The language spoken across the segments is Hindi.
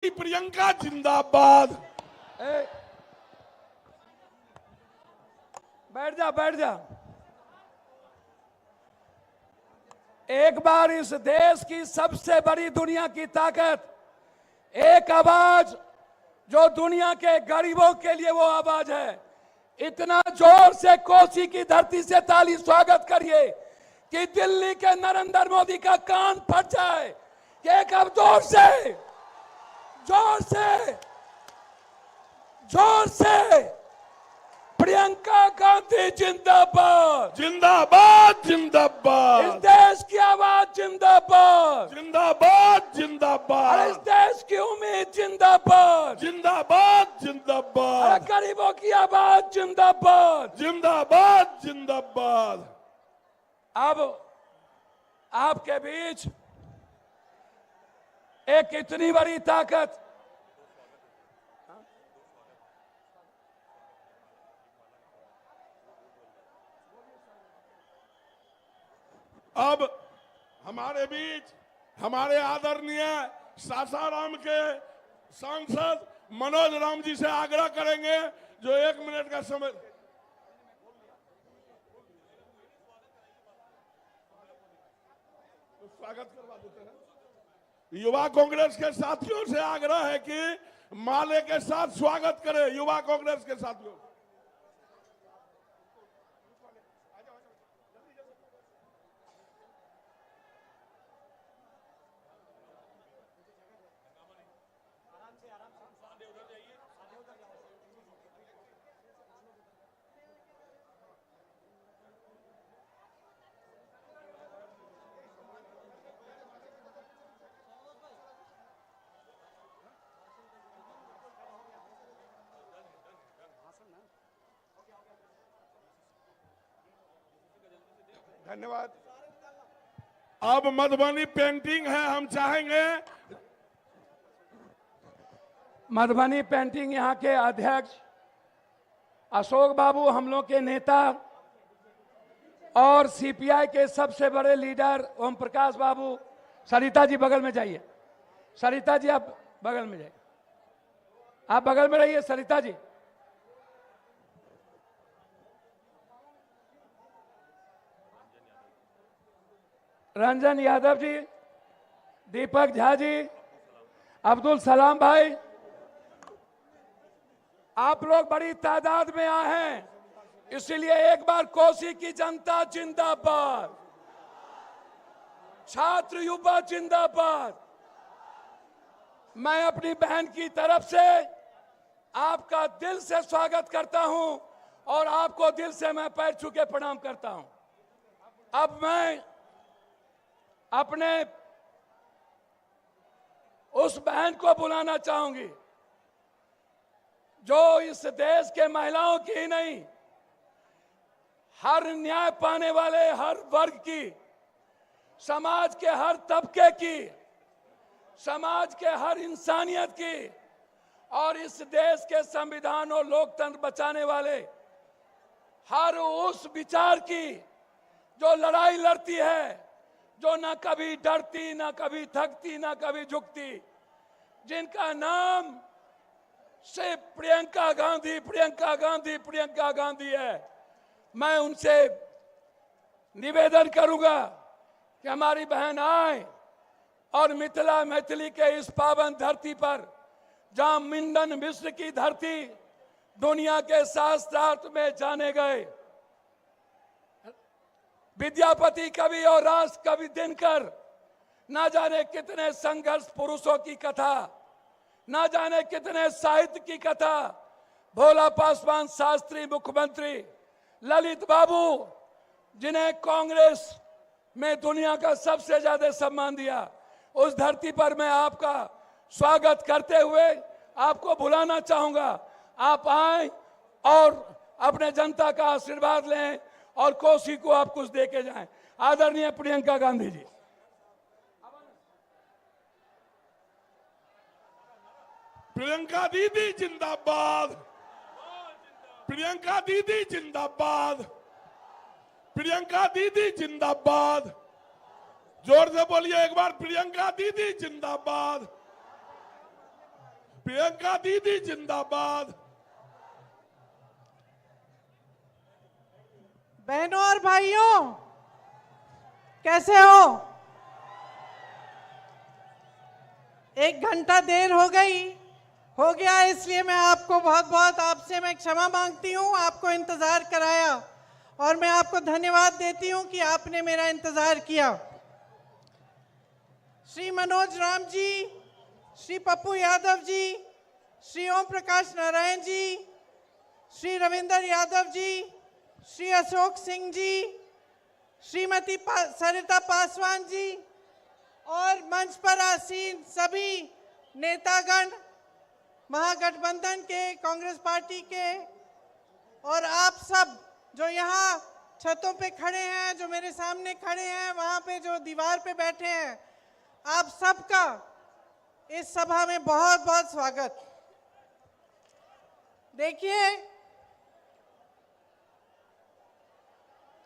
प्रियंका जिंदाबाद। बैठ जा बैठ जा। एक बार इस देश की सबसे बड़ी दुनिया की ताकत, एक आवाज जो दुनिया के गरीबों के लिए वो आवाज है। इतना जोर से कोसी की धरती से ताली स्वागत करिए कि दिल्ली के नरेंद्र मोदी का कान फट जाए। कि एक अब जोर से प्रियंका गांधी जिंदाबाद जिंदाबाद जिंदाबाद। इस देश की आवाज जिंदाबाद जिंदाबाद और जिंदाबाद। इस देश की उम्मीद जिंदाबाद जिंदाबाद और जिंदाबाद। गरीबों की आवाज जिंदाबाद। जिंदाबाद जिंदाबाद। अब आपके बीच एक इतनी बड़ी ताकत, अब हमारे बीच हमारे आदरणीय सासाराम के सांसद मनोज राम जी से आग्रह करेंगे जो 1 मिनट का समय। स्वागत करवा देते हैं। युवा कांग्रेस के साथियों से आग्रह है कि माले के साथ स्वागत करें युवा कांग्रेस के साथियों। धन्यवाद। अब मधुबनी पेंटिंग है, हम चाहेंगे मधुबनी पेंटिंग यहाँ के अध्यक्ष अशोक बाबू, हम लोग के नेता और सीपीआई के सबसे बड़े लीडर ओम प्रकाश बाबू। सरिता जी बगल में जाइए। सरिता जी आप बगल में जाइए, आप बगल में रहिए। सरिता जी, रंजन यादव जी, दीपक झा जी, अब्दुल सलाम भाई, आप लोग बड़ी तादाद में आए हैं, इसलिए एक बार कोसी की जनता जिंदाबाद, छात्र युवा जिंदाबाद। मैं अपनी बहन की तरफ से आपका दिल से स्वागत करता हूं और आपको दिल से मैं पैर छू के प्रणाम करता हूं। अब मैं अपने उस बहन को बुलाना चाहूंगी जो इस देश के महिलाओं की ही नहीं, हर न्याय पाने वाले हर वर्ग की, समाज के हर तबके की, समाज के हर इंसानियत की और इस देश के संविधान और लोकतंत्र बचाने वाले हर उस विचार की जो लड़ाई लड़ती है, जो ना कभी डरती, ना कभी थकती, ना कभी झुकती, जिनका नाम सिर्फ प्रियंका गांधी, प्रियंका गांधी, प्रियंका गांधी है। मैं उनसे निवेदन करूंगा कि हमारी बहन आए और मिथिला मैथिली के इस पावन धरती पर, जहां मिंदन मिश्र की धरती दुनिया के शास्त्रार्थ में जाने गए, विद्यापति कवि और राष्ट्र कवि दिनकर, ना जाने कितने संघर्ष पुरुषों की कथा, ना जाने कितने साहित्य की कथा, भोला पासवान शास्त्री मुख्यमंत्री, ललित बाबू जिन्हें कांग्रेस में दुनिया का सबसे ज्यादा सम्मान दिया, उस धरती पर मैं आपका स्वागत करते हुए आपको बुलाना चाहूंगा। आप आए और अपने जनता का आशीर्वाद लें और कोसी को आप कुछ दे के जाएं। आदरणीय प्रियंका गांधी जी। प्रियंका दीदी जिंदाबाद। प्रियंका दीदी जिंदाबाद। प्रियंका दीदी जिंदाबाद। जोर से बोलिए एक बार, प्रियंका दीदी जिंदाबाद। प्रियंका दीदी जिंदाबाद। बहनों और भाइयों, कैसे हो? 1 घंटा देर हो गया, इसलिए मैं आपको बहुत आपसे मैं क्षमा मांगती हूं। आपको इंतजार कराया और मैं आपको धन्यवाद देती हूं कि आपने मेरा इंतजार किया। श्री मनोज राम जी, श्री पप्पू यादव जी, श्री ओम प्रकाश नारायण जी, श्री रविंदर यादव जी, श्री अशोक सिंह जी, श्रीमती सरिता पासवान जी और मंच पर आसीन सभी नेतागण, महागठबंधन के, कांग्रेस पार्टी के, और आप सब जो यहाँ छतों पे खड़े हैं, जो मेरे सामने खड़े हैं, वहाँ पे जो दीवार पे बैठे हैं, आप सबका इस सभा में बहुत बहुत स्वागत। देखिए,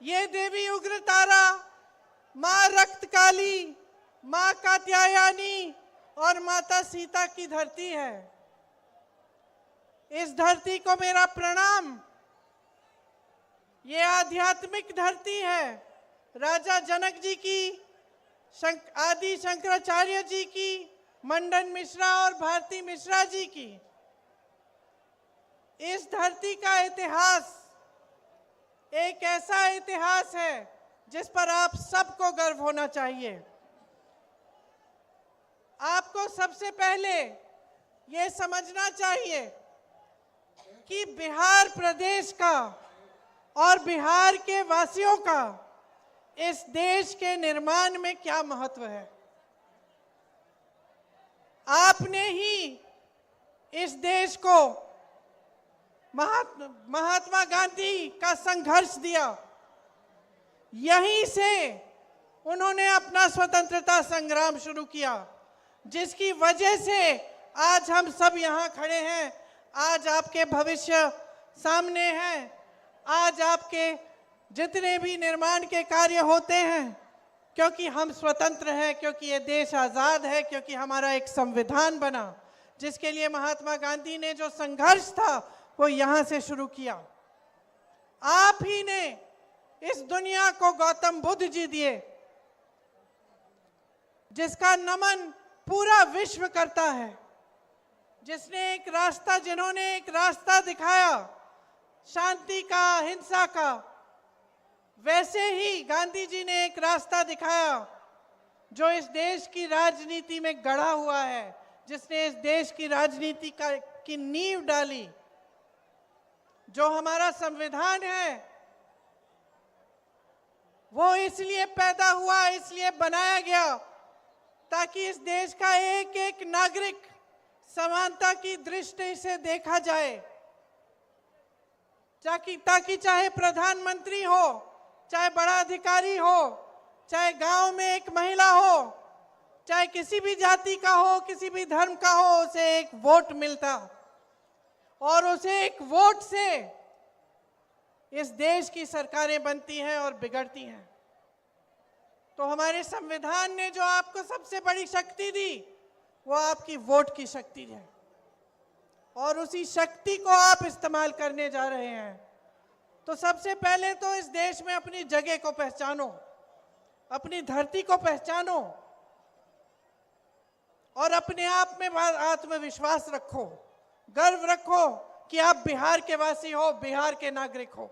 ये देवी उग्रतारा, माँ रक्तकाली, माँ कात्यायनी और माता सीता की धरती है। इस धरती को मेरा प्रणाम। ये आध्यात्मिक धरती है। राजा जनक जी की, आदि शंकराचार्य जी की, मंडन मिश्रा और भारती मिश्रा जी की। इस धरती का इतिहास एक ऐसा इतिहास है जिस पर आप सबको गर्व होना चाहिए। आपको सबसे पहले ये समझना चाहिए कि बिहार प्रदेश का और बिहार के वासियों का इस देश के निर्माण में क्या महत्व है। आपने ही इस देश को महात्मा गांधी का संघर्ष दिया। यहीं से उन्होंने अपना स्वतंत्रता संग्राम शुरू किया, जिसकी वजह से आज हम सब यहाँ खड़े हैं। आज आपके भविष्य सामने हैं। आज आपके जितने भी निर्माण के कार्य होते हैं, क्योंकि हम स्वतंत्र हैं, क्योंकि ये देश आज़ाद है, क्योंकि हमारा एक संविधान बना, जिसके लिए महात्मा गांधी ने जो संघर्ष था वो यहाँ से शुरू किया। आप ही ने इस दुनिया को गौतम बुद्ध जी दिए, जिसका नमन पूरा विश्व करता है, जिन्होंने एक रास्ता दिखाया शांति का, हिंसा का। वैसे ही गांधी जी ने एक रास्ता दिखाया जो इस देश की राजनीति में गढ़ा हुआ है, जिसने इस देश की राजनीति की नींव डाली। जो हमारा संविधान है वो इसलिए पैदा हुआ, इसलिए बनाया गया ताकि इस देश का एक एक नागरिक समानता की दृष्टि से देखा जाए, ताकि चाहे प्रधानमंत्री हो, चाहे बड़ा अधिकारी हो, चाहे गांव में एक महिला हो, चाहे किसी भी जाति का हो, किसी भी धर्म का हो, उसे एक वोट मिलता और उसे एक वोट से इस देश की सरकारें बनती हैं और बिगड़ती हैं। तो हमारे संविधान ने जो आपको सबसे बड़ी शक्ति दी वो आपकी वोट की शक्ति है, और उसी शक्ति को आप इस्तेमाल करने जा रहे हैं। तो सबसे पहले तो इस देश में अपनी जगह को पहचानो, अपनी धरती को पहचानो और अपने आप में आत्मविश्वास रखो, गर्व रखो कि आप बिहार के वासी हो, बिहार के नागरिक हो।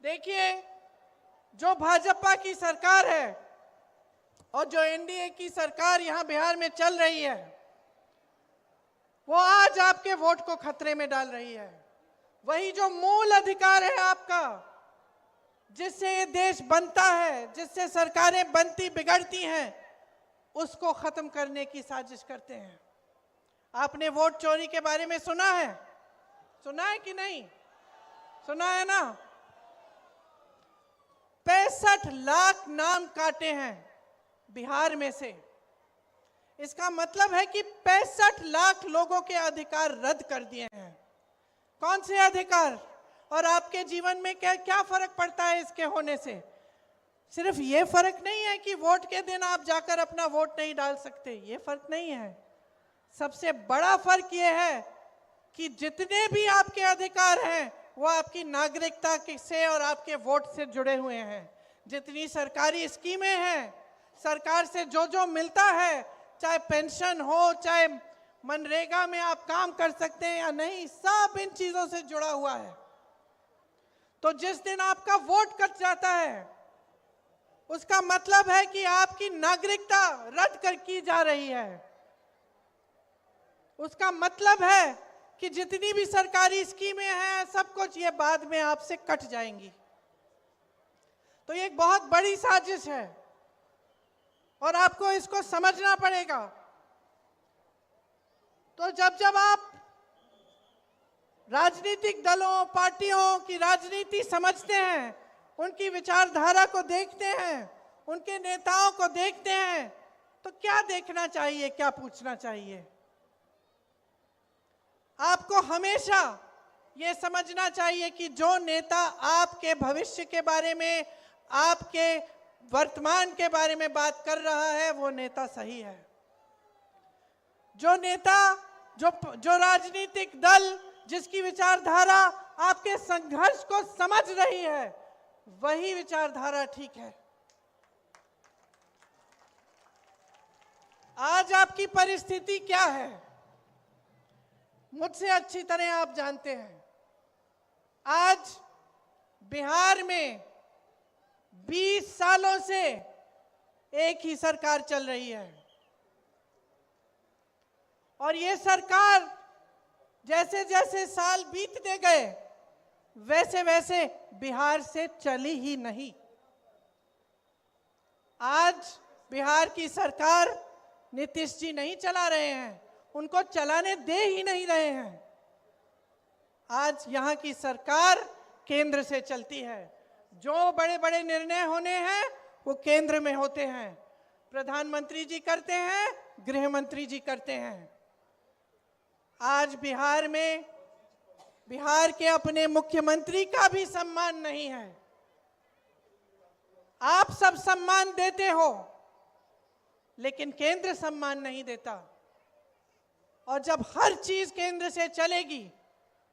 देखिए, जो भाजपा की सरकार है और जो एनडीए की सरकार यहां बिहार में चल रही है, वो आज आपके वोट को खतरे में डाल रही है। वही जो मूल अधिकार है आपका, जिससे ये देश बनता है, जिससे सरकारें बनती बिगड़ती हैं, उसको खत्म करने की साजिश करते हैं। आपने वोट चोरी के बारे में सुना है? सुना है कि नहीं? सुना है ना? 65 लाख नाम काटे हैं बिहार में से। इसका मतलब है कि 65 लाख लोगों के अधिकार रद्द कर दिए हैं। कौन से अधिकार? और आपके जीवन में क्या क्या फर्क पड़ता है इसके होने से? सिर्फ ये फर्क नहीं है कि वोट के दिन आप जाकर अपना वोट नहीं डाल सकते, ये फर्क नहीं है। सबसे बड़ा फर्क ये है कि जितने भी आपके अधिकार हैं वो आपकी नागरिकता से और आपके वोट से जुड़े हुए हैं। जितनी सरकारी स्कीमें हैं, सरकार से जो जो मिलता है, चाहे पेंशन हो, चाहे मनरेगा में आप काम कर सकते हैं या नहीं, सब इन चीजों से जुड़ा हुआ है। तो जिस दिन आपका वोट कट जाता है, उसका मतलब है कि आपकी नागरिकता रद्द कर की जा रही है। उसका मतलब है कि जितनी भी सरकारी स्कीमें हैं, सब कुछ ये बाद में आपसे कट जाएंगी। तो ये एक बहुत बड़ी साजिश है और आपको इसको समझना पड़ेगा। तो जब जब आप राजनीतिक दलों, पार्टियों की राजनीति समझते हैं, उनकी विचारधारा को देखते हैं, उनके नेताओं को देखते हैं, तो क्या देखना चाहिए, क्या पूछना चाहिए? आपको हमेशा ये समझना चाहिए कि जो नेता आपके भविष्य के बारे में, आपके वर्तमान के बारे में बात कर रहा है, वो नेता सही है। जो नेता, जो राजनीतिक दल जिसकी विचारधारा आपके संघर्ष को समझ रही है, वही विचारधारा ठीक है। आज आपकी परिस्थिति क्या है, मुझसे अच्छी तरह आप जानते हैं। आज बिहार में 20 सालों से एक ही सरकार चल रही है और ये सरकार जैसे जैसे साल बीतते गए, वैसे वैसे बिहार से चली ही नहीं। आज बिहार की सरकार नीतीश जी नहीं चला रहे हैं, उनको चलाने दे ही नहीं रहे हैं। आज यहाँ की सरकार केंद्र से चलती है। जो बड़े बड़े निर्णय होने हैं वो केंद्र में होते हैं। प्रधानमंत्री जी करते हैं, गृह मंत्री जी करते हैं। आज बिहार में बिहार के अपने मुख्यमंत्री का भी सम्मान नहीं है। आप सब सम्मान देते हो, लेकिन केंद्र सम्मान नहीं देता। और जब हर चीज केंद्र से चलेगी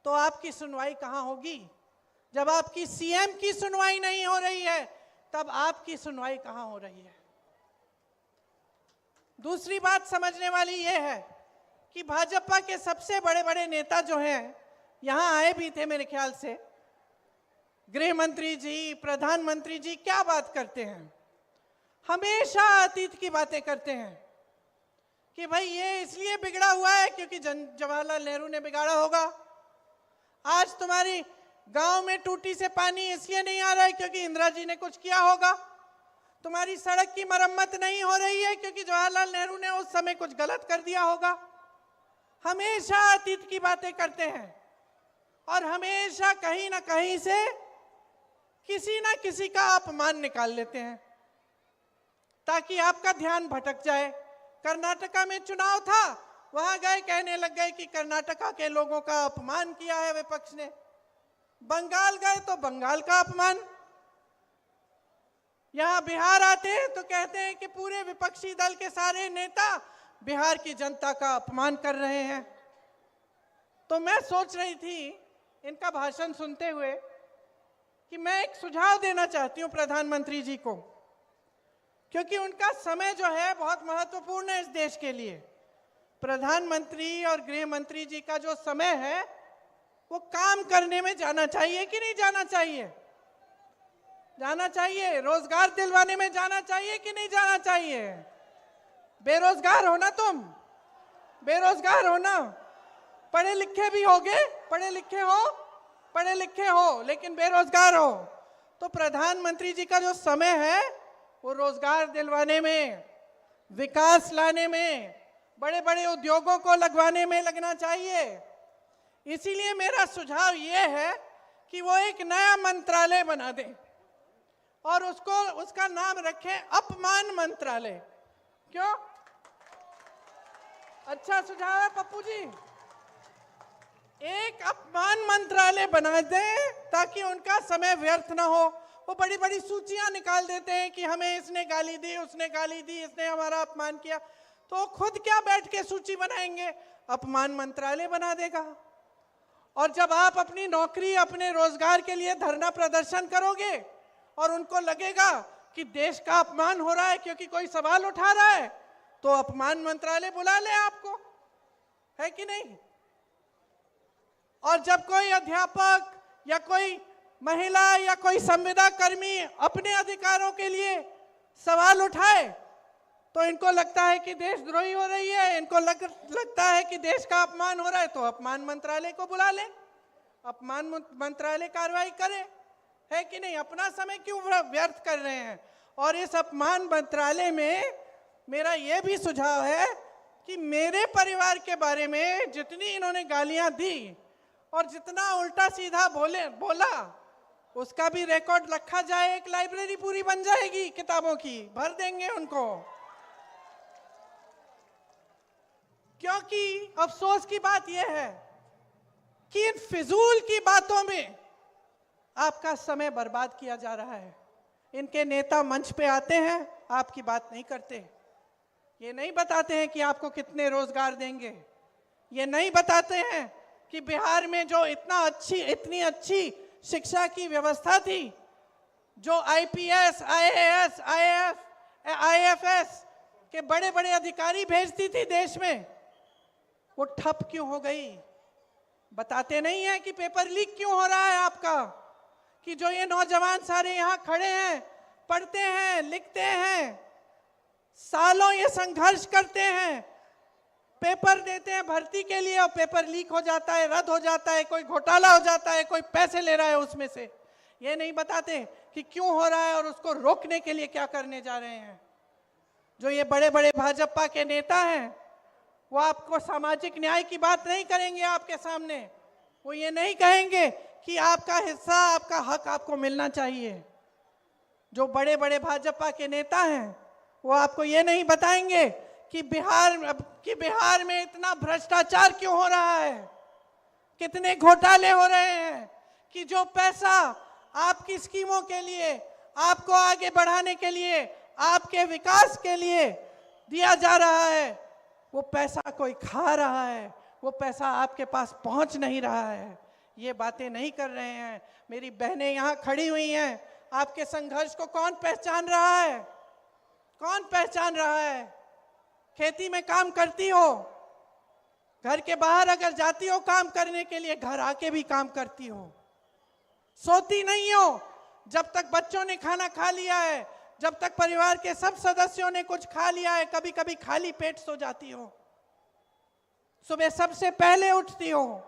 तो आपकी सुनवाई कहां होगी? जब आपकी सीएम की सुनवाई नहीं हो रही है, तब आपकी सुनवाई कहां हो रही है? दूसरी बात समझने वाली यह है कि भाजपा के सबसे बड़े बड़े नेता जो हैं, यहां आए भी थे मेरे ख्याल से, गृह मंत्री जी, प्रधानमंत्री जी, क्या बात करते हैं? हमेशा अतीत की बातें करते हैं कि भाई ये इसलिए बिगड़ा हुआ है क्योंकि जवाहरलाल नेहरू ने बिगाड़ा होगा। आज तुम्हारी गांव में टूटी से पानी इसलिए नहीं आ रहा है क्योंकि इंदिरा जी ने कुछ किया होगा। तुम्हारी सड़क की मरम्मत नहीं हो रही है क्योंकि जवाहरलाल नेहरू ने उस समय कुछ गलत कर दिया होगा। हमेशा अतीत की बातें करते हैं और हमेशा कहीं ना कहीं से किसी ना किसी का अपमान निकाल लेते हैं ताकि आपका ध्यान भटक जाए। कर्नाटका में चुनाव था, वहां गए, कहने लग गए कि कर्नाटका के लोगों का अपमान किया है विपक्ष ने। बंगाल गए तो बंगाल का अपमान। यहां बिहार आते हैं तो कहते हैं कि पूरे विपक्षी दल के सारे नेता बिहार की जनता का अपमान कर रहे हैं। तो मैं सोच रही थी इनका भाषण सुनते हुए कि मैं एक सुझाव देना चाहती हूं प्रधानमंत्री जी को, क्योंकि उनका समय जो है बहुत महत्वपूर्ण है इस देश के लिए। प्रधानमंत्री और गृह मंत्री जी का जो समय है वो काम करने में जाना चाहिए कि नहीं जाना चाहिए? जाना चाहिए। रोजगार दिलवाने में जाना चाहिए कि नहीं जाना चाहिए? बेरोजगार हो ना तुम, बेरोजगार हो ना, पढ़े लिखे भी होगे, पढ़े लिखे हो लेकिन बेरोजगार हो। तो प्रधानमंत्री जी का जो समय है वो रोजगार दिलवाने में, विकास लाने में, बड़े बड़े उद्योगों को लगवाने में लगना चाहिए। इसीलिए मेरा सुझाव ये है कि वो एक नया मंत्रालय बना दें और उसका नाम रखें अपमान मंत्रालय। क्यों? अच्छा सुझाव है पप्पू जी। एक अपमान मंत्रालय बना दें ताकि उनका समय व्यर्थ ना हो, वो बड़ी बड़ी सूचियां निकाल देते हैं कि हमें इसने गाली दी, उसने गाली दी, इसने हमारा अपमान किया। तो खुद क्या बैठ के सूची बनाएंगे? अपमान मंत्रालय बना देगा। और जब आप अपनी नौकरी, अपने रोजगार के लिए धरना प्रदर्शन करोगे और उनको लगेगा कि देश का अपमान हो रहा है क्योंकि कोई सवाल उठा रहा है, तो अपमान मंत्रालय बुला ले आपको, है कि नहीं? और जब कोई अध्यापक या कोई महिला या कोई संविदा कर्मी अपने अधिकारों के लिए सवाल उठाए, तो इनको लगता है कि देशद्रोही हो रही है, इनको लगता है कि देश का अपमान हो रहा है, तो अपमान मंत्रालय को बुला ले, अपमान मंत्रालय कार्रवाई करे, है कि नहीं? अपना समय क्यों व्यर्थ कर रहे हैं? और इस अपमान मंत्रालय में मेरा यह भी सुझाव है कि मेरे परिवार के बारे में जितनी इन्होंने गालियां दी और जितना उल्टा सीधा बोला, उसका भी रिकॉर्ड रखा जाए। एक लाइब्रेरी पूरी बन जाएगी किताबों की, भर देंगे उनको। क्योंकि अफसोस की बात यह है कि इन फिजूल की बातों में आपका समय बर्बाद किया जा रहा है। इनके नेता मंच पे आते हैं, आपकी बात नहीं करते, ये नहीं बताते हैं कि आपको कितने रोजगार देंगे, ये नहीं बताते हैं कि बिहार में जो इतनी अच्छी शिक्षा की व्यवस्था थी, जो आईपीएस, आईएएस, आईएफएस के बड़े बड़े अधिकारी भेजती थी देश में, वो ठप क्यों हो गई? बताते नहीं है कि पेपर लीक क्यों हो रहा है आपका, कि जो ये नौजवान सारे यहाँ खड़े हैं, पढ़ते हैं, लिखते हैं, सालों ये संघर्ष करते हैं, पेपर देते हैं भर्ती के लिए और पेपर लीक हो जाता है, रद्द हो जाता है, कोई घोटाला हो जाता है, कोई पैसे ले रहा है उसमें से। ये नहीं बताते कि क्यों हो रहा है और उसको रोकने के लिए क्या करने जा रहे हैं। जो ये बड़े बड़े भाजपा के नेता हैं, वो आपको सामाजिक न्याय की बात नहीं करेंगे आपके सामने। वो ये नहीं कहेंगे कि आपका हिस्सा, आपका हक आपको मिलना चाहिए। जो बड़े बड़े भाजपा के नेता हैं, वो आपको ये नहीं बताएंगे कि बिहार में इतना भ्रष्टाचार क्यों हो रहा है, कितने घोटाले हो रहे हैं, कि जो पैसा आपकी स्कीमों के लिए, आपको आगे बढ़ाने के लिए, आपके विकास के लिए दिया जा रहा है, वो पैसा कोई खा रहा है, वो पैसा आपके पास पहुंच नहीं रहा है। ये बातें नहीं कर रहे हैं। मेरी बहनें यहाँ खड़ी हुई हैं, आपके संघर्ष को कौन पहचान रहा है? कौन पहचान रहा है? खेती में काम करती हो, घर के बाहर अगर जाती हो काम करने के लिए, घर आके भी काम करती हो, सोती नहीं हो जब तक बच्चों ने खाना खा लिया है, जब तक परिवार के सब सदस्यों ने कुछ खा लिया है, कभी कभी खाली पेट सो जाती हो, सुबह सबसे पहले उठती हो,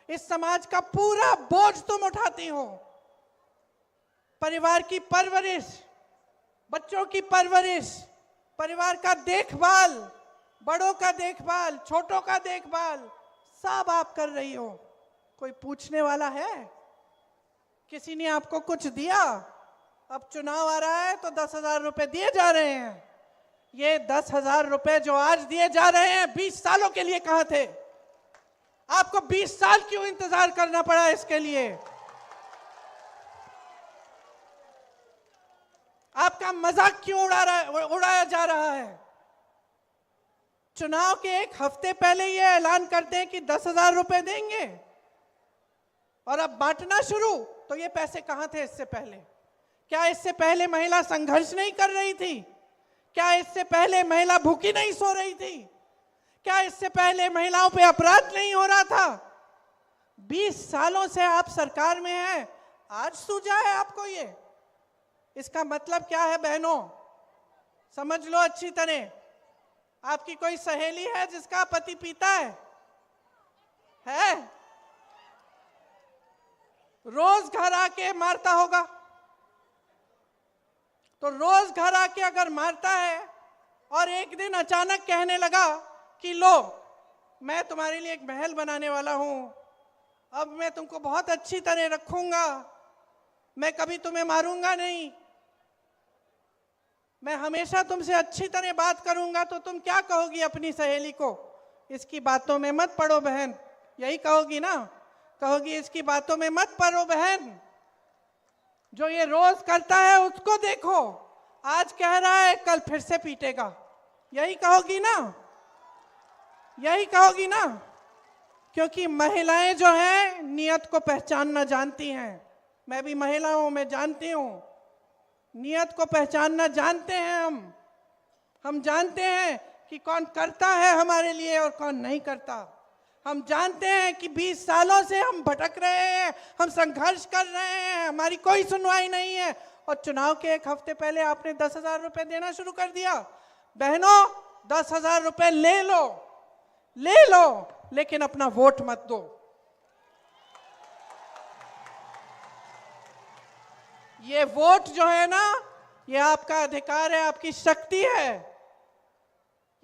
इस समाज का पूरा बोझ तुम उठाती हो। परिवार की परवरिश, बच्चों की परवरिश, परिवार का देखभाल, बड़ों का देखभाल, छोटों का देखभाल, सब आप कर रही हो। कोई पूछने वाला है? किसी ने आपको कुछ दिया? अब चुनाव आ रहा है तो 10,000 रुपए दिए जा रहे हैं। ये 10,000 रुपए जो आज दिए जा रहे हैं, 20 सालों के लिए कहां थे? आपको 20 साल क्यों इंतजार करना पड़ा इसके लिए? आपका मजाक क्यों उड़ाया जा रहा है? चुनाव के एक हफ्ते पहले ये ऐलान करते हैं कि 10,000 रुपए देंगे और अब बांटना शुरू, तो ये पैसे कहां थे इससे पहले? क्या इससे पहले महिला संघर्ष नहीं कर रही थी? क्या इससे पहले महिला भूखी नहीं सो रही थी? क्या इससे पहले महिलाओं पे अपराध नहीं हो रहा था? 20 सालों से आप सरकार में हैं, आज सूझा है आपको ये? इसका मतलब क्या है बहनों? समझ लो अच्छी तरह। आपकी कोई सहेली है जिसका पति पीता है? रोज घर आके मारता होगा, तो रोज घर आके अगर मारता है और एक दिन अचानक कहने लगा कि लो मैं तुम्हारे लिए एक महल बनाने वाला हूं, अब मैं तुमको बहुत अच्छी तरह रखूंगा, मैं कभी तुम्हें मारूंगा नहीं, मैं हमेशा तुमसे अच्छी तरह बात करूंगा, तो तुम क्या कहोगी अपनी सहेली को? इसकी बातों में मत पड़ो बहन, यही कहोगी ना? कहोगी इसकी बातों में मत पड़ो बहन। जो ये रोज करता है उसको देखो, आज कह रहा है कल फिर से पीटेगा। यही कहोगी ना, यही कहोगी ना? क्योंकि महिलाएं जो हैं नियत को पहचानना जानती हैं। मैं भी महिला हूं, मैं जानती हूं, नियत को पहचानना जानते हैं हम जानते हैं कि कौन करता है हमारे लिए और कौन नहीं करता। हम जानते हैं कि 20 सालों से हम भटक रहे हैं, हम संघर्ष कर रहे हैं, हमारी कोई सुनवाई नहीं है। और चुनाव के एक हफ्ते पहले आपने 10,000 रुपए देना शुरू कर दिया। बहनों, 10,000 रुपए ले लो, लेकिन अपना वोट मत दो। ये वोट जो है ना, ये आपका अधिकार है, आपकी शक्ति है,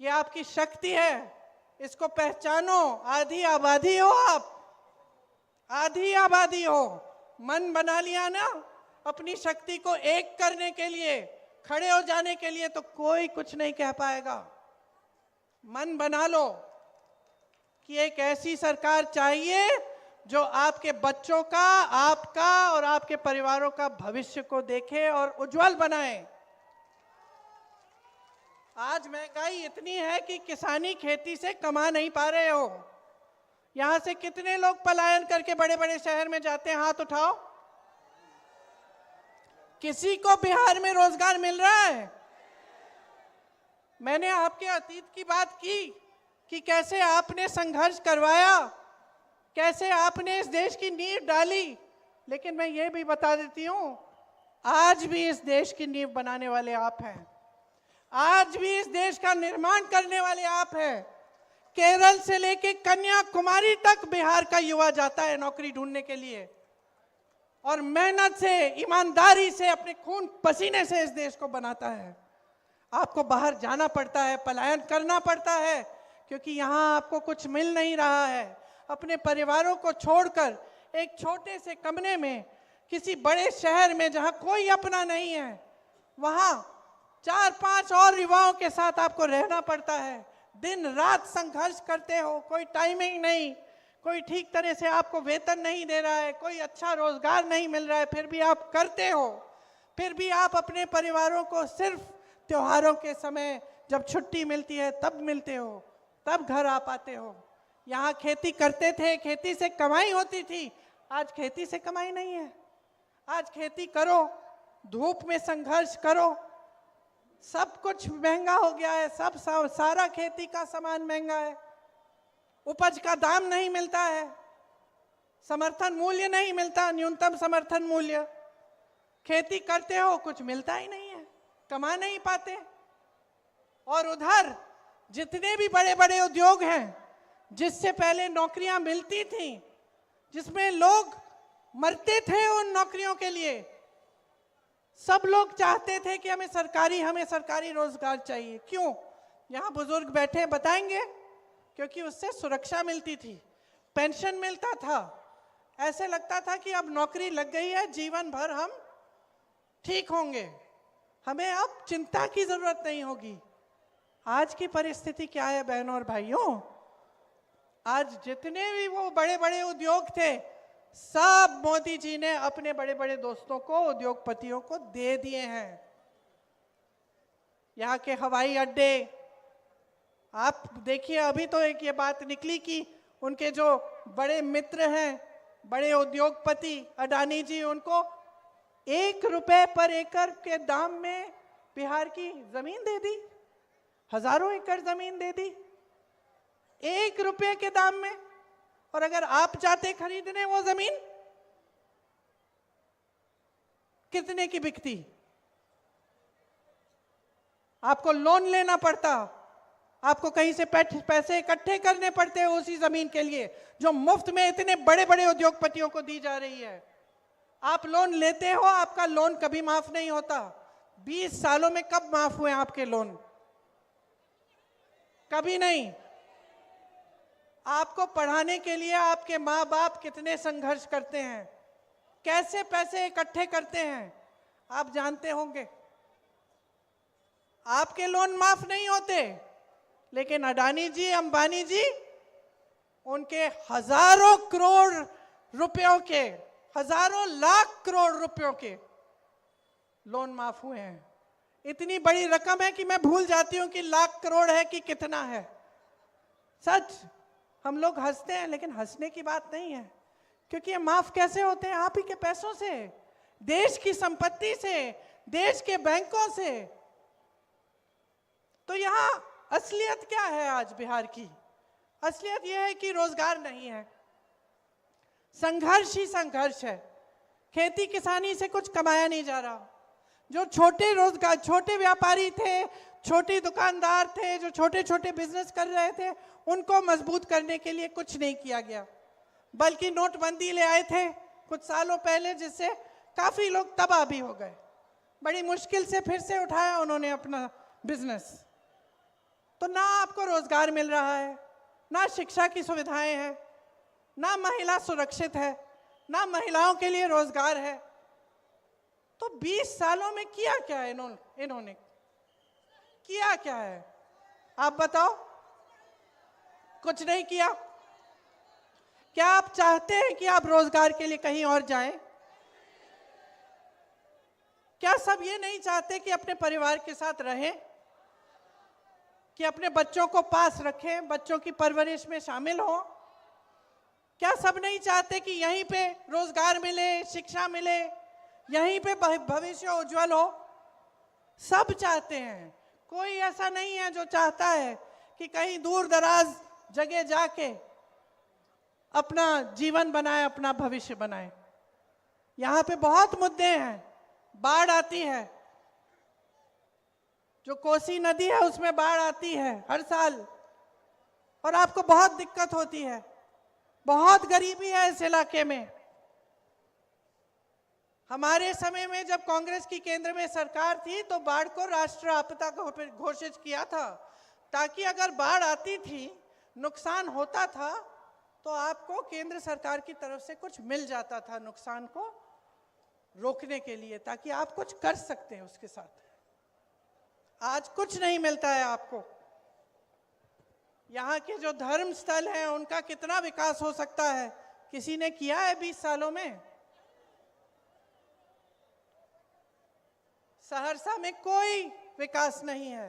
ये आपकी शक्ति है, इसको पहचानो। आधी आबादी हो आप, आधी आबादी हो। मन बना लिया ना अपनी शक्ति को एक करने के लिए, खड़े हो जाने के लिए, तो कोई कुछ नहीं कह पाएगा। मन बना लो कि एक ऐसी सरकार चाहिए जो आपके बच्चों का, आपका और आपके परिवारों का भविष्य को देखे और उज्जवल बनाए। आज महंगाई इतनी है कि किसानी खेती से कमा नहीं पा रहे हो। यहां से कितने लोग पलायन करके बड़े बड़े शहर में जाते हैं? हाथ उठाओ। किसी को बिहार में रोजगार मिल रहा है? मैंने आपके अतीत की बात की कि कैसे आपने संघर्ष करवाया, कैसे आपने इस देश की नींव डाली, लेकिन मैं ये भी बता देती हूं, आज भी इस देश की नींव बनाने वाले आप हैं। आज भी इस देश का निर्माण करने वाले आप हैं। केरल से लेके कन्याकुमारी तक बिहार का युवा जाता है नौकरी ढूंढने के लिए, और मेहनत से, ईमानदारी से, अपने खून पसीने से इस देश को बनाता है। आपको बाहर जाना पड़ता है, पलायन करना पड़ता है, क्योंकि यहाँ आपको कुछ मिल नहीं रहा है। अपने परिवारों को छोड़कर एक छोटे से कमरे में किसी बड़े शहर में जहाँ कोई अपना नहीं है, वहाँ 4-5 और युवाओं के साथ आपको रहना पड़ता है। दिन रात संघर्ष करते हो, कोई टाइमिंग नहीं, कोई ठीक तरह से आपको वेतन नहीं दे रहा है, कोई अच्छा रोजगार नहीं मिल रहा है, फिर भी आप करते हो। फिर भी आप अपने परिवारों को सिर्फ त्योहारों के समय, जब छुट्टी मिलती है तब मिलते हो, तब घर आ पाते हो। यहाँ खेती करते थे, खेती से कमाई होती थी, आज खेती से कमाई नहीं है। आज खेती करो, धूप में संघर्ष करो, सब कुछ महंगा हो गया है, सारा खेती का सामान महंगा है, उपज का दाम नहीं मिलता है, समर्थन मूल्य नहीं मिलता, न्यूनतम समर्थन मूल्य। खेती करते हो, कुछ मिलता ही नहीं है, कमा नहीं पाते। और उधर जितने भी बड़े बड़े उद्योग हैं, जिससे पहले नौकरियां मिलती थी, जिसमें लोग मरते थे उन नौकरियों के लिए, सब लोग चाहते थे कि हमें सरकारी रोजगार चाहिए। क्यों? यहाँ बुजुर्ग बैठे हैं, बताएंगे। क्योंकि उससे सुरक्षा मिलती थी, पेंशन मिलता था, ऐसे लगता था कि अब नौकरी लग गई है, जीवन भर हम ठीक होंगे, हमें अब चिंता की जरूरत नहीं होगी। आज की परिस्थिति क्या है बहनों और भाइयों? आज जितने भी वो बड़े बड़े उद्योग थे, सब मोदी जी ने अपने बड़े बड़े दोस्तों को, उद्योगपतियों को दे दिए हैं। यहाँ के हवाई अड्डे, आप देखिए, अभी तो एक ये बात निकली कि उनके जो बड़े मित्र हैं, बड़े उद्योगपति अडानी जी, उनको 1 रुपए पर एकड़ के दाम में बिहार की जमीन दे दी, हजारों एकड़ जमीन दे दी 1 रुपए के दाम में। और अगर आप जाते खरीदने वो जमीन, कितने की बिकती? आपको लोन लेना पड़ता, आपको कहीं से पैसे इकट्ठे करने पड़ते हैं उसी जमीन के लिए, जो मुफ्त में इतने बड़े बड़े उद्योगपतियों को दी जा रही है। आप लोन लेते हो, आपका लोन कभी माफ नहीं होता। 20 सालों में कब माफ हुए आपके लोन? कभी नहीं। आपको पढ़ाने के लिए आपके माँ बाप कितने संघर्ष करते हैं, कैसे पैसे इकट्ठे करते हैं, आप जानते होंगे। आपके लोन माफ नहीं होते, लेकिन अडानी जी, अंबानी जी, उनके हजारों करोड़ रुपयों के, हजारों लाख करोड़ रुपयों के लोन माफ हुए हैं। इतनी बड़ी रकम है कि मैं भूल जाती हूं कि लाख करोड़ है कि कितना है। सच, हम लोग हंसते हैं लेकिन हंसने की बात नहीं है, क्योंकि ये माफ कैसे होते हैं? आप ही के पैसों से, देश की संपत्ति से, देश के बैंकों से। तो यहां असलियत क्या है? आज बिहार की असलियत यह है कि रोजगार नहीं है, संघर्ष ही संघर्ष है। खेती किसानी से कुछ कमाया नहीं जा रहा। जो छोटे रोजगार, छोटे व्यापारी थे, छोटे दुकानदार थे, जो छोटे छोटे बिजनेस कर रहे थे, उनको मजबूत करने के लिए कुछ नहीं किया गया, बल्कि नोटबंदी ले आए थे कुछ सालों पहले, जिससे काफी लोग तबाह भी हो गए। बड़ी मुश्किल से फिर से उठाया उन्होंने अपना बिजनेस। तो ना आपको रोजगार मिल रहा है, ना शिक्षा की सुविधाएं हैं, ना महिला सुरक्षित है, ना महिलाओं के लिए रोजगार है। तो 20 सालों में किया क्या है इन्होंने किया क्या है? आप बताओ। कुछ नहीं किया। क्या आप चाहते हैं कि आप रोजगार के लिए कहीं और जाएं? क्या सब ये नहीं चाहते कि अपने परिवार के साथ रहें, कि अपने बच्चों को पास रखें, बच्चों की परवरिश में शामिल हों? क्या सब नहीं चाहते कि यहीं पे रोजगार मिले, शिक्षा मिले, यहीं पे भविष्य उज्जवल हो? सब चाहते हैं। कोई ऐसा नहीं है जो चाहता है कि कहीं दूर दराज जगह जाके अपना जीवन बनाए, अपना भविष्य बनाए। यहाँ पे बहुत मुद्दे हैं। बाढ़ आती है, जो कोसी नदी है उसमें बाढ़ आती है हर साल, और आपको बहुत दिक्कत होती है। बहुत गरीबी है इस इलाके में। हमारे समय में जब कांग्रेस की केंद्र में सरकार थी तो बाढ़ को राष्ट्रीय आपदा घोषित किया था, ताकि अगर बाढ़ आती थी, नुकसान होता था, तो आपको केंद्र सरकार की तरफ से कुछ मिल जाता था नुकसान को रोकने के लिए, ताकि आप कुछ कर सकते हैं उसके साथ। आज कुछ नहीं मिलता है आपको। यहाँ के जो धर्म स्थल हैं उनका कितना विकास हो सकता है? किसी ने किया है 20 सालों में? सहरसा में कोई विकास नहीं है,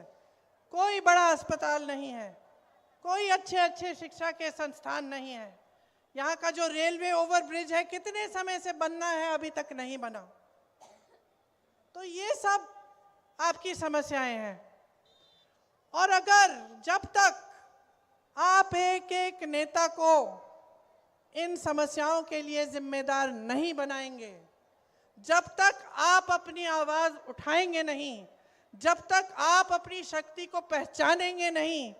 कोई बड़ा अस्पताल नहीं है, कोई अच्छे अच्छे शिक्षा के संस्थान नहीं है। यहाँ का जो रेलवे ओवरब्रिज है, कितने समय से बनना है, अभी तक नहीं बना। तो ये सब आपकी समस्याएं हैं। और अगर जब तक आप एक एक नेता को इन समस्याओं के लिए जिम्मेदार नहीं बनाएंगे, जब तक आप अपनी आवाज उठाएंगे नहीं, जब तक आप अपनी शक्ति को पहचानेंगे नहीं,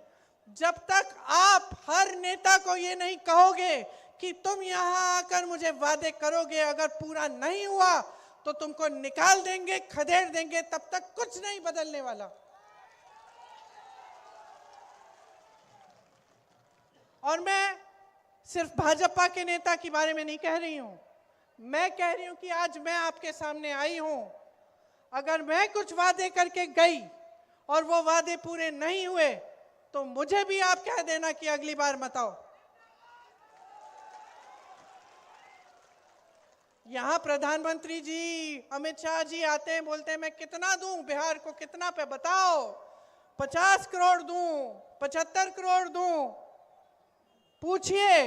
जब तक आप हर नेता को ये नहीं कहोगे कि तुम यहाँ आकर मुझे वादे करोगे, अगर पूरा नहीं हुआ तो तुमको निकाल देंगे, खदेड़ देंगे, तब तक कुछ नहीं बदलने वाला। और मैं सिर्फ भाजपा के नेता के बारे में नहीं कह रही हूं, मैं कह रही हूं कि आज मैं आपके सामने आई हूं। अगर मैं कुछ वादे करके गई और वो वादे पूरे नहीं हुए, तो मुझे भी आप कह देना कि अगली बार मत आओ। यहां प्रधानमंत्री जी, अमित शाह जी आते हैं, बोलते हैं मैं कितना दूं बिहार को, कितना पे बताओ, 50 करोड़ दूं, 75 करोड़ दूं। पूछिए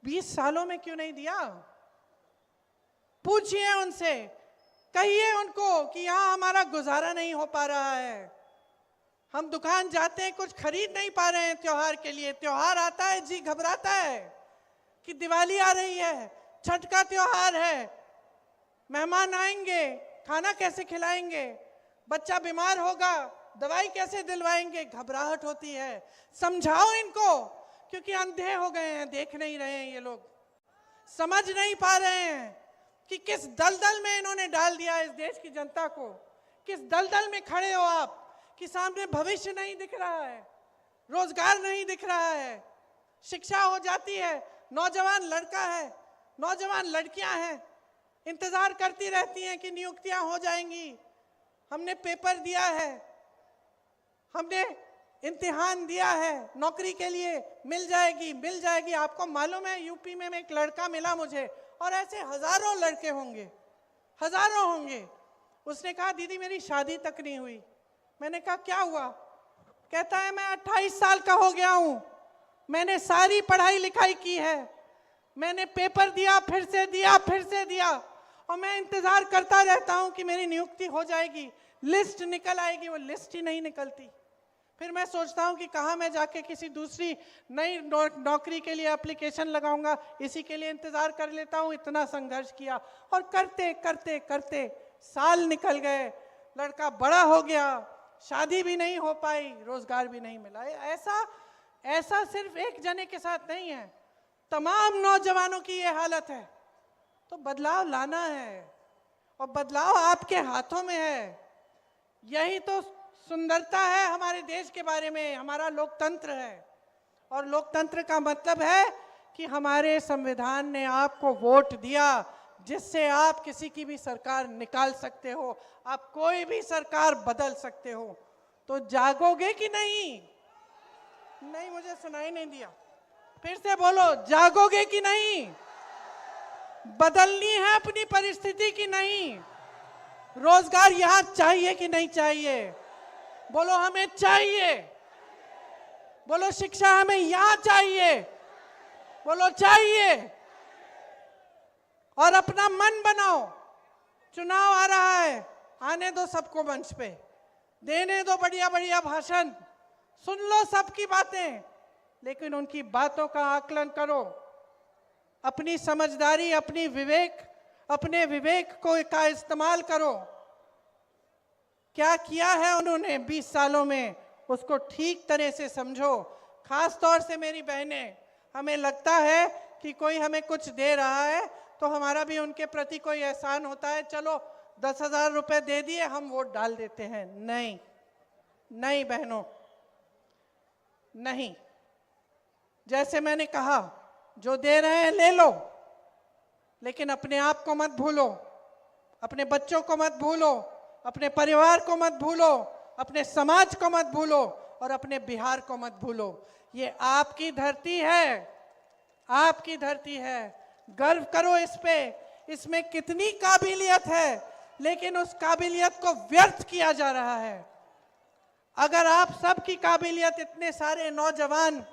20 सालों में क्यों नहीं दिया? पूछिए उनसे, कहिए उनको कि यहां हमारा गुजारा नहीं हो पा रहा है, हम दुकान जाते हैं कुछ खरीद नहीं पा रहे हैं त्योहार के लिए। त्योहार आता है जी घबराता है कि दिवाली आ रही है, छठ का त्योहार है, मेहमान आएंगे, खाना कैसे खिलाएंगे, बच्चा बीमार होगा, दवाई कैसे दिलवाएंगे, घबराहट होती है। समझाओ इनको, क्योंकि अंधे हो गए हैं, देख नहीं रहे हैं, ये लोग समझ नहीं पा रहे हैं कि किस दलदल में इन्होंने डाल दिया इस देश की जनता को। किस दलदल में खड़े हो आप कि सामने भविष्य नहीं दिख रहा है, रोजगार नहीं दिख रहा है, शिक्षा हो जाती है, नौजवान लड़का है, नौजवान लड़कियां हैं, इंतजार करती रहती हैं कि नियुक्तियां हो जाएंगी, हमने पेपर दिया है, हमने इम्तिहान दिया है, नौकरी के लिए मिल जाएगी, मिल जाएगी। आपको मालूम है यूपी में एक लड़का मिला मुझे, और ऐसे हजारों लड़के होंगे, हजारों होंगे। उसने कहा दीदी मेरी शादी तक नहीं हुई। मैंने कहा क्या हुआ? कहता है मैं 28 साल का हो गया हूं, मैंने सारी पढ़ाई लिखाई की है, मैंने पेपर दिया, फिर से दिया, फिर से दिया, और मैं इंतजार करता रहता हूं कि मेरी नियुक्ति हो जाएगी, लिस्ट निकल आएगी। वो लिस्ट ही नहीं निकलती। फिर मैं सोचता हूं कि कहाँ मैं जाके किसी दूसरी नई नौकरी के लिए एप्लीकेशन लगाऊंगा, इसी के लिए इंतजार कर लेता हूं। इतना संघर्ष किया और करते करते करते साल निकल गए, लड़का बड़ा हो गया, शादी भी नहीं हो पाई, रोजगार भी नहीं मिला। ऐसा सिर्फ एक जने के साथ नहीं है, तमाम नौजवानों की ये हालत है। तो बदलाव लाना है और बदलाव आपके हाथों में है। यही तो सुंदरता है हमारे देश के बारे में। हमारा लोकतंत्र है और लोकतंत्र का मतलब है कि हमारे संविधान ने आपको वोट दिया, जिससे आप किसी की भी सरकार निकाल सकते हो, आप कोई भी सरकार बदल सकते हो। तो जागोगे कि नहीं? नहीं, मुझे सुनाई नहीं दिया, फिर से बोलो, जागोगे कि नहीं? बदलनी है अपनी परिस्थिति की नहीं? रोजगार यहां चाहिए कि नहीं चाहिए? बोलो हमें चाहिए। बोलो शिक्षा हमें यहां चाहिए। बोलो चाहिए। और अपना मन बनाओ, चुनाव आ रहा है, आने दो सबको मंच पे, देने दो बढ़िया बढ़िया भाषण, सुन लो सबकी बातें, लेकिन उनकी बातों का आकलन करो। अपनी समझदारी, अपने विवेक का इस्तेमाल करो। क्या किया है उन्होंने 20 सालों में, उसको ठीक तरह से समझो। खास तौर से मेरी बहनें, हमें लगता है कि कोई हमें कुछ दे रहा है तो हमारा भी उनके प्रति कोई एहसान होता है, चलो 10,000 रुपए दे दिए, हम वोट डाल देते हैं। नहीं नहीं बहनों, नहीं। जैसे मैंने कहा, जो दे रहे हैं ले लो, लेकिन अपने आप को मत भूलो, अपने बच्चों को मत भूलो, अपने परिवार को मत भूलो, अपने समाज को मत भूलो और अपने बिहार को मत भूलो। ये आपकी धरती है, आपकी धरती है। गर्व करो इस पे। इसमें कितनी काबिलियत है, लेकिन उस काबिलियत को व्यर्थ किया जा रहा है। अगर आप सबकी काबिलियत, इतने सारे नौजवान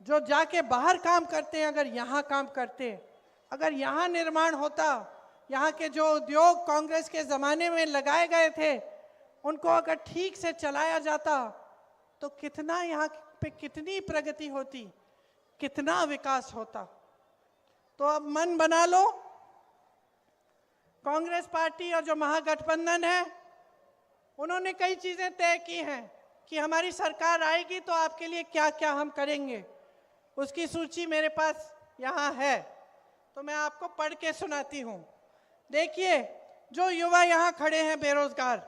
जो जाके बाहर काम करते हैं, अगर यहाँ काम करते, अगर यहाँ निर्माण होता, यहाँ के जो उद्योग कांग्रेस के जमाने में लगाए गए थे, उनको अगर ठीक से चलाया जाता तो कितना यहाँ पे कितनी प्रगति होती, कितना विकास होता। तो अब मन बना लो, कांग्रेस पार्टी और जो महागठबंधन है, उन्होंने कई चीजें तय की हैं कि हमारी सरकार आएगी तो आपके लिए क्या क्या हम करेंगे। उसकी सूची मेरे पास यहाँ है, तो मैं आपको पढ़ के सुनाती हूँ। देखिए, जो युवा यहाँ खड़े हैं बेरोजगार,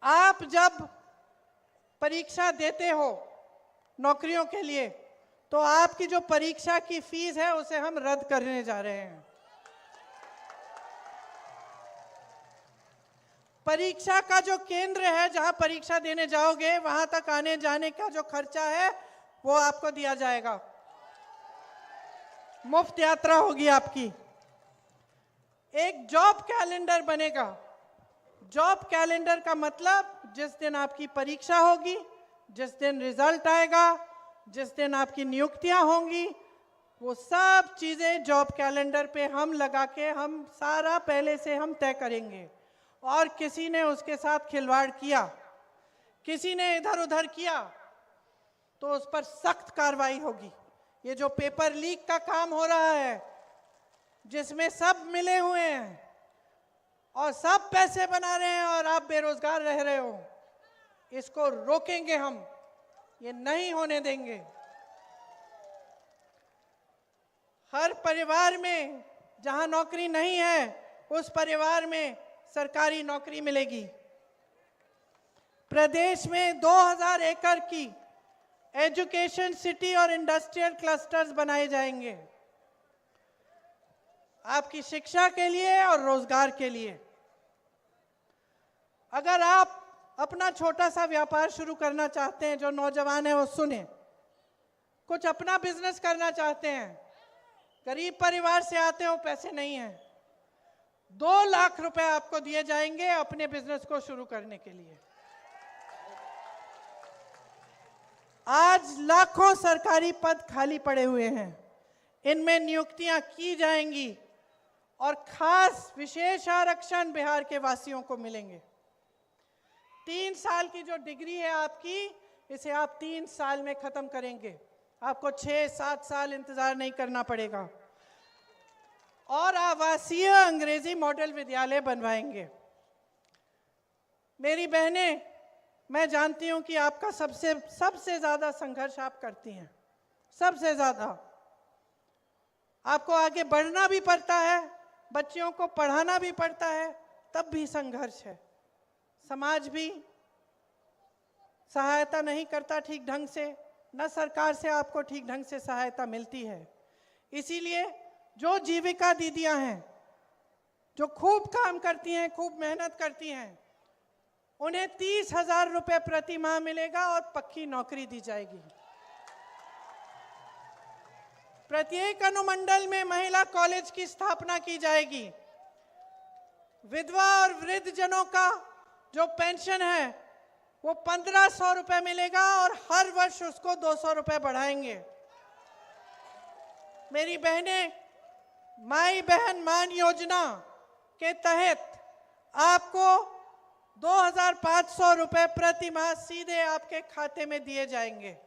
आप जब परीक्षा देते हो नौकरियों के लिए, तो आपकी जो परीक्षा की फीस है उसे हम रद्द करने जा रहे हैं। परीक्षा का जो केंद्र है, जहां परीक्षा देने जाओगे, वहां तक आने जाने का जो खर्चा है वो आपको दिया जाएगा, मुफ्त यात्रा होगी आपकी। एक जॉब कैलेंडर बनेगा। जॉब कैलेंडर का मतलब, जिस दिन आपकी परीक्षा होगी, जिस दिन रिजल्ट आएगा, जिस दिन आपकी नियुक्तियां होंगी, वो सब चीजें जॉब कैलेंडर पे हम लगा के, हम सारा पहले से हम तय करेंगे। और किसी ने उसके साथ खिलवाड़ किया, किसी ने इधर उधर किया, तो उस पर सख्त कार्रवाई होगी। ये जो पेपर लीक का काम हो रहा है, जिसमें सब मिले हुए हैं और सब पैसे बना रहे हैं और आप बेरोजगार रह रहे हो, इसको रोकेंगे हम, ये नहीं होने देंगे। हर परिवार में जहां नौकरी नहीं है, उस परिवार में सरकारी नौकरी मिलेगी। प्रदेश में 2000 एकड़ की एजुकेशन सिटी और इंडस्ट्रियल क्लस्टर्स बनाए जाएंगे, आपकी शिक्षा के लिए और रोजगार के लिए। अगर आप अपना छोटा सा व्यापार शुरू करना चाहते हैं, जो नौजवान है वो सुने, कुछ अपना बिजनेस करना चाहते हैं, गरीब परिवार से आते हो, पैसे नहीं है, 2 लाख रुपए आपको दिए जाएंगे अपने बिजनेस को शुरू करने के लिए। आज लाखों सरकारी पद खाली पड़े हुए हैं, इनमें नियुक्तियां की जाएंगी और खास विशेष आरक्षण बिहार के वासियों को मिलेंगे। 3 साल की जो डिग्री है आपकी, इसे आप 3 साल में खत्म करेंगे, आपको 6-7 साल इंतजार नहीं करना पड़ेगा। और आवासीय अंग्रेजी मॉडल विद्यालय बनवाएंगे। मेरी बहनें, मैं जानती हूं कि आपका सबसे ज्यादा संघर्ष आप करती हैं, सबसे ज्यादा आपको आगे बढ़ना भी पड़ता है, बच्चियों को पढ़ाना भी पड़ता है, तब भी संघर्ष है। समाज भी सहायता नहीं करता ठीक ढंग से, न सरकार से आपको ठीक ढंग से सहायता मिलती है। इसीलिए जो जीविका दीदियां हैं, जो खूब काम करती हैं, खूब मेहनत करती हैं, उन्हें 30,000 रुपए प्रति माह मिलेगा और पक्की नौकरी दी जाएगी। प्रत्येक अनुमंडल में महिला कॉलेज की स्थापना की जाएगी। विधवा और वृद्ध जनों का जो पेंशन है वो 1,500 रुपए मिलेगा और हर वर्ष उसको 200 रुपए बढ़ाएंगे। मेरी बहनें, माई बहन मान योजना के तहत आपको 2,500 रुपए प्रति माह सीधे आपके खाते में दिए जाएंगे।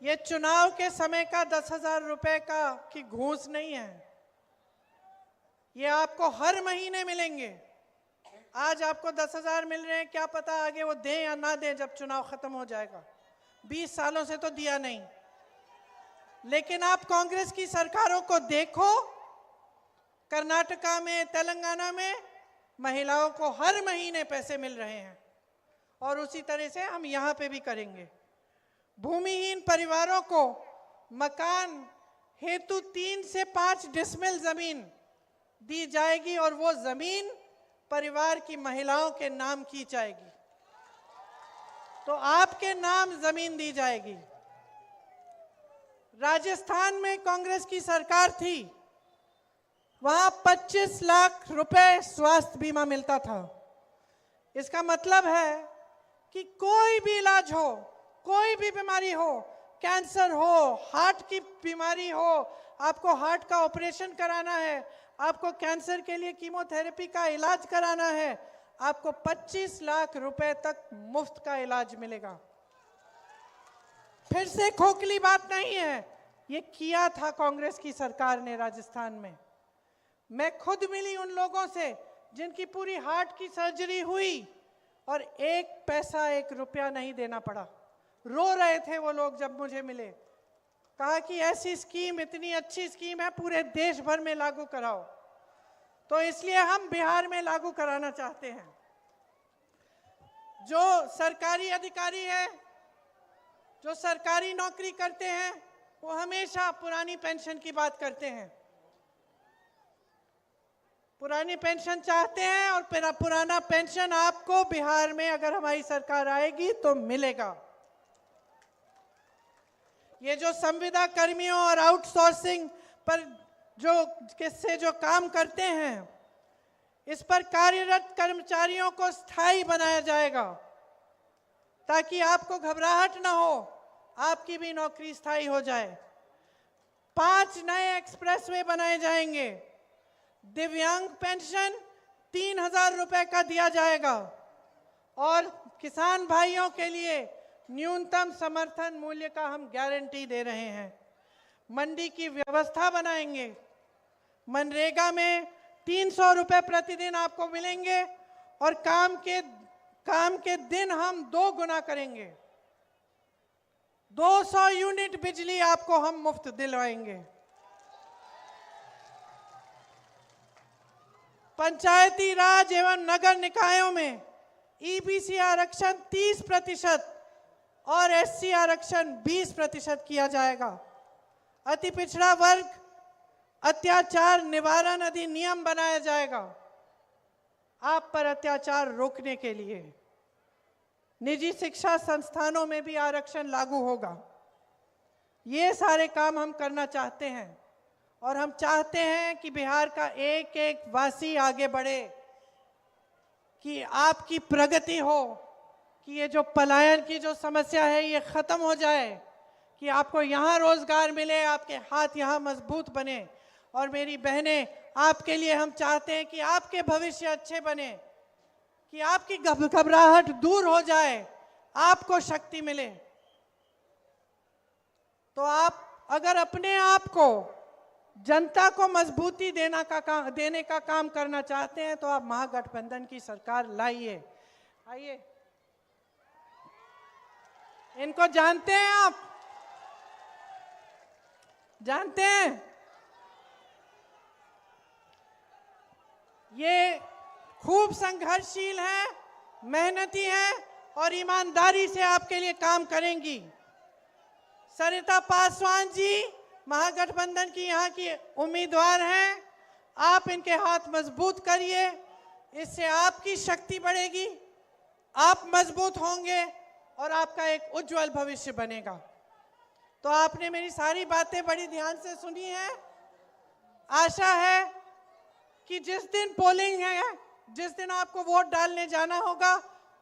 ये चुनाव के समय का 10,000 रुपए की घूस नहीं है, ये आपको हर महीने मिलेंगे। आज आपको 10,000 मिल रहे हैं, क्या पता आगे वो दें या ना दें जब चुनाव खत्म हो जाएगा। 20 सालों से तो दिया नहीं। लेकिन आप कांग्रेस की सरकारों को देखो, कर्नाटका में, तेलंगाना में महिलाओं को हर महीने पैसे मिल रहे हैं और उसी तरह से हम यहाँ पे भी करेंगे। भूमिहीन परिवारों को मकान हेतु 3 से 5 डिसमिल जमीन दी जाएगी और वो जमीन परिवार की महिलाओं के नाम की जाएगी, तो आपके नाम जमीन दी जाएगी। राजस्थान में कांग्रेस की सरकार थी, वहां 25 लाख रुपए स्वास्थ्य बीमा मिलता था। इसका मतलब है कि कोई भी इलाज हो, कोई भी बीमारी हो, कैंसर हो, हार्ट की बीमारी हो, आपको हार्ट का ऑपरेशन कराना है, आपको कैंसर के लिए कीमोथेरेपी का इलाज कराना है, आपको 25 लाख रुपए तक मुफ्त का इलाज मिलेगा। फिर से खोखली बात नहीं है, ये किया था कांग्रेस की सरकार ने राजस्थान में। मैं खुद मिली उन लोगों से जिनकी पूरी हार्ट की सर्जरी हुई और 1 पैसा 1 रुपया नहीं देना पड़ा। रो रहे थे वो लोग जब मुझे मिले, कहा कि ऐसी स्कीम, इतनी अच्छी स्कीम है, पूरे देश भर में लागू कराओ। तो इसलिए हम बिहार में लागू कराना चाहते हैं। जो सरकारी अधिकारी है, जो सरकारी नौकरी करते हैं, वो हमेशा पुरानी पेंशन की बात करते हैं, पुरानी पेंशन चाहते हैं और पुराना पेंशन आपको बिहार में अगर हमारी सरकार आएगी तो मिलेगा। ये जो संविदा कर्मियों और आउटसोर्सिंग पर जो काम करते हैं, इस पर कार्यरत कर्मचारियों को स्थायी बनाया जाएगा ताकि आपको घबराहट ना हो, आपकी भी नौकरी स्थायी हो जाए। 5 नए एक्सप्रेसवे बनाए जाएंगे। दिव्यांग पेंशन 3,000 रुपए का दिया जाएगा और किसान भाइयों के लिए न्यूनतम समर्थन मूल्य का हम गारंटी दे रहे हैं। मंडी की व्यवस्था बनाएंगे। मनरेगा में 300 रुपए प्रतिदिन आपको मिलेंगे और काम के दिन हम 2 गुना करेंगे। 200 यूनिट बिजली आपको हम मुफ्त दिलवाएंगे। पंचायती राज एवं नगर निकायों में ईबीसी आरक्षण 30% और एससी आरक्षण 20% किया जाएगा। अति पिछड़ा वर्ग अत्याचार निवारण अधिनियम बनाया जाएगा आप पर अत्याचार रोकने के लिए। निजी शिक्षा संस्थानों में भी आरक्षण लागू होगा। ये सारे काम हम करना चाहते हैं और हम चाहते हैं कि बिहार का एक एक वासी आगे बढ़े, कि आपकी प्रगति हो, कि ये जो पलायन की जो समस्या है ये खत्म हो जाए, कि आपको यहाँ रोजगार मिले, आपके हाथ यहाँ मजबूत बने। और मेरी बहनें, आपके लिए हम चाहते हैं कि आपके भविष्य अच्छे बने, कि आपकी घबराहट दूर हो जाए, आपको शक्ति मिले। तो आप अगर अपने आप को, जनता को मजबूती देने का काम करना चाहते हैं तो आप महागठबंधन की सरकार लाइए। आइए, इनको जानते हैं आप? जानते हैं? ये खूब संघर्षशील है, मेहनती है और ईमानदारी से आपके लिए काम करेंगी। सरिता पासवान जी महागठबंधन की यहाँ की उम्मीदवार हैं। आप इनके हाथ मजबूत करिए, इससे आपकी शक्ति बढ़ेगी, आप मजबूत होंगे और आपका एक उज्जवल भविष्य बनेगा। तो आपने मेरी सारी बातें बड़ी ध्यान से सुनी है। आशा है कि जिस दिन पोलिंग है, जिस दिन आपको वोट डालने जाना होगा,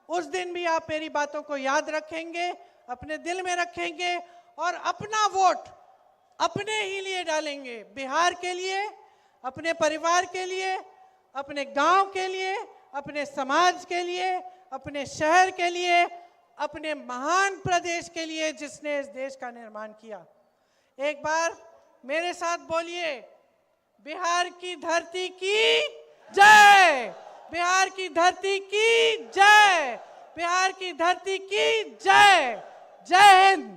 उस दिन भी आप मेरी बातों को याद रखेंगे, अपने दिल में रखेंगे और अपना वोट अपने ही लिए डालेंगे। बिहार के लिए, अपने परिवार के लिए, अपने गांव के लिए, अपने समाज के लिए, अपने शहर के लिए, अपने महान प्रदेश के लिए जिसने इस देश का निर्माण किया। एक बार मेरे साथ बोलिए, बिहार की धरती की जय, बिहार की धरती की जय, बिहार की धरती की जय। जय हिंद।